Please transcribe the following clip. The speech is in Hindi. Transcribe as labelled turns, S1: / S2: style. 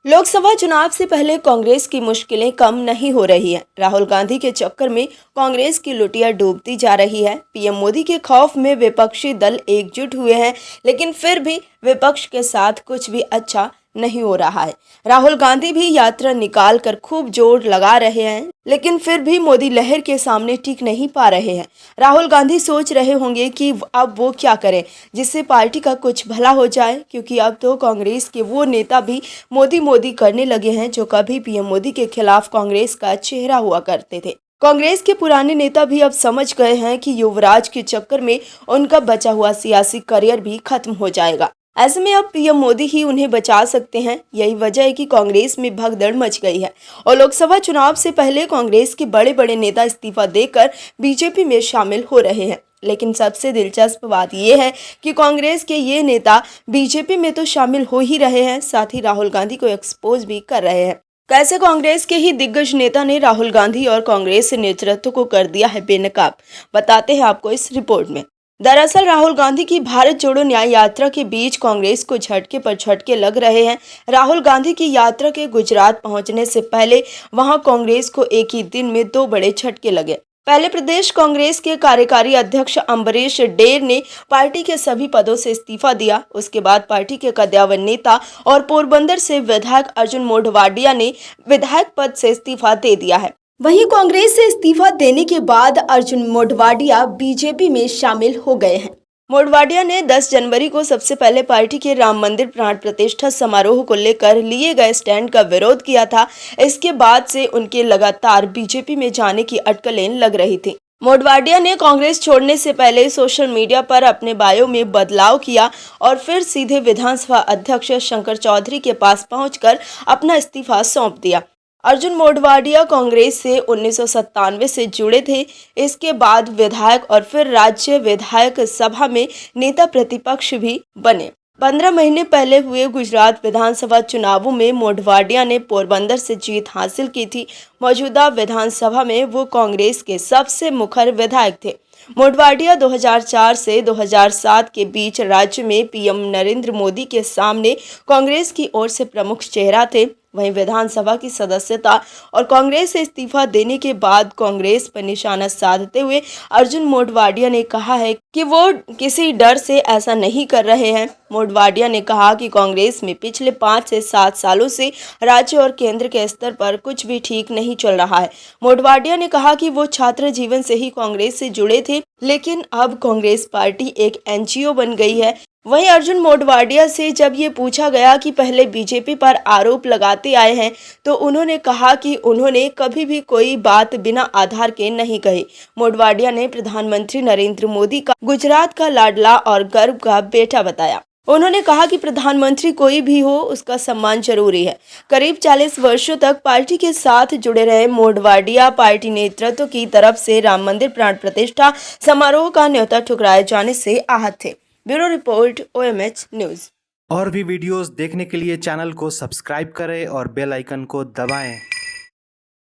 S1: लोकसभा चुनाव से पहले कांग्रेस की मुश्किलें कम नहीं हो रही हैं। राहुल गांधी के चक्कर में कांग्रेस की लुटिया डूबती जा रही है। पीएम मोदी के खौफ में विपक्षी दल एकजुट हुए हैं, लेकिन फिर भी विपक्ष के साथ कुछ भी अच्छा नहीं हो रहा है। राहुल गांधी भी यात्रा निकाल कर खूब जोर लगा रहे हैं, लेकिन फिर भी मोदी लहर के सामने टिक नहीं पा रहे हैं। राहुल गांधी सोच रहे होंगे कि अब वो क्या करें जिससे पार्टी का कुछ भला हो जाए, क्योंकि अब तो कांग्रेस के वो नेता भी मोदी मोदी करने लगे हैं जो कभी पीएम मोदी के खिलाफ कांग्रेस का चेहरा हुआ करते थे। कांग्रेस के पुराने नेता भी अब समझ गए हैं कि युवराज के चक्कर में उनका बचा हुआ सियासी करियर भी खत्म हो जाएगा। ऐसे में अब पीएम मोदी ही उन्हें बचा सकते हैं। यही वजह है कि कांग्रेस में भगदड़ मच गई है और लोकसभा चुनाव से पहले कांग्रेस के बड़े बड़े नेता इस्तीफा देकर बीजेपी में शामिल हो रहे हैं। लेकिन सबसे दिलचस्प बात यह है कि कांग्रेस के ये नेता बीजेपी में तो शामिल हो ही रहे हैं, साथ ही राहुल गांधी को एक्सपोज भी कर रहे हैं। कैसे कांग्रेस के ही दिग्गज नेता ने राहुल गांधी और कांग्रेस नेतृत्व को कर दिया है बेनकाब, बताते हैं आपको इस रिपोर्ट में। दरअसल राहुल गांधी की भारत जोड़ो न्याय यात्रा के बीच कांग्रेस को झटके पर झटके लग रहे हैं। राहुल गांधी की यात्रा के गुजरात पहुंचने से पहले वहां कांग्रेस को एक ही दिन में दो बड़े झटके लगे। पहले प्रदेश कांग्रेस के कार्यकारी अध्यक्ष अम्बरीश डेर ने पार्टी के सभी पदों से इस्तीफा दिया। उसके बाद पार्टी के कद्दावर नेता और पोरबंदर से विधायक अर्जुन मोढवाडिया ने विधायक पद से इस्तीफा दे दिया है। वहीं कांग्रेस से इस्तीफा देने के बाद अर्जुन मोढवाडिया बीजेपी में शामिल हो गए हैं। मोढवाडिया ने 10 जनवरी को सबसे पहले पार्टी के राम मंदिर प्राण प्रतिष्ठा समारोह को लेकर लिए गए स्टैंड का विरोध किया था। इसके बाद से उनके लगातार बीजेपी में जाने की अटकलें लग रही थी। मोढवाडिया ने कांग्रेस छोड़ने से पहले सोशल मीडिया पर अपने बायो में बदलाव किया और फिर सीधे विधानसभा अध्यक्ष शंकर चौधरी के पास पहुंचकर अपना इस्तीफा सौंप दिया। अर्जुन मोढवाडिया कांग्रेस से 1997 से जुड़े थे। इसके बाद विधायक और फिर राज्य विधायक सभा में नेता प्रतिपक्ष भी बने। 15 महीने पहले हुए गुजरात विधानसभा चुनावों में मोढवाडिया ने पोरबंदर से जीत हासिल की थी। मौजूदा विधानसभा में वो कांग्रेस के सबसे मुखर विधायक थे। मोढवाडिया 2004 से 2007 के बीच राज्य में पीएम नरेंद्र मोदी के सामने कांग्रेस की ओर से प्रमुख चेहरा थे। वहीं विधानसभा की सदस्यता और कांग्रेस से इस्तीफा देने के बाद कांग्रेस पर निशाना साधते हुए अर्जुन मोढवाडिया ने कहा है कि वो किसी डर से ऐसा नहीं कर रहे हैं। मोढवाडिया ने कहा कि कांग्रेस में पिछले 5 से 7 सालों से राज्य और केंद्र के स्तर पर कुछ भी ठीक नहीं चल रहा है। मोढवाडिया ने कहा कि वो छात्र जीवन से ही कांग्रेस से जुड़े थे, लेकिन अब कांग्रेस पार्टी एक एनजीओ बन गई है। वहीं अर्जुन मोढवाडिया से जब ये पूछा गया कि पहले बीजेपी पर आरोप लगाते आए हैं, तो उन्होंने कहा कि उन्होंने कभी भी कोई बात बिना आधार के नहीं कही। मोढवाडिया ने प्रधानमंत्री नरेंद्र मोदी का गुजरात का लाडला और गर्व का बेटा बताया। उन्होंने कहा कि प्रधानमंत्री कोई भी हो, उसका सम्मान जरूरी है। करीब 40 वर्षों तक पार्टी के साथ जुड़े रहे मोढवाडिया पार्टी नेतृत्व की तरफ से राम मंदिर प्राण प्रतिष्ठा समारोह का न्योता ठुकराए जाने से आहत थे। Bureau report OMH news.
S2: और भी वीडियोस देखने के लिए चैनल को सब्सक्राइब करें और बेल आइकन को दबाएं।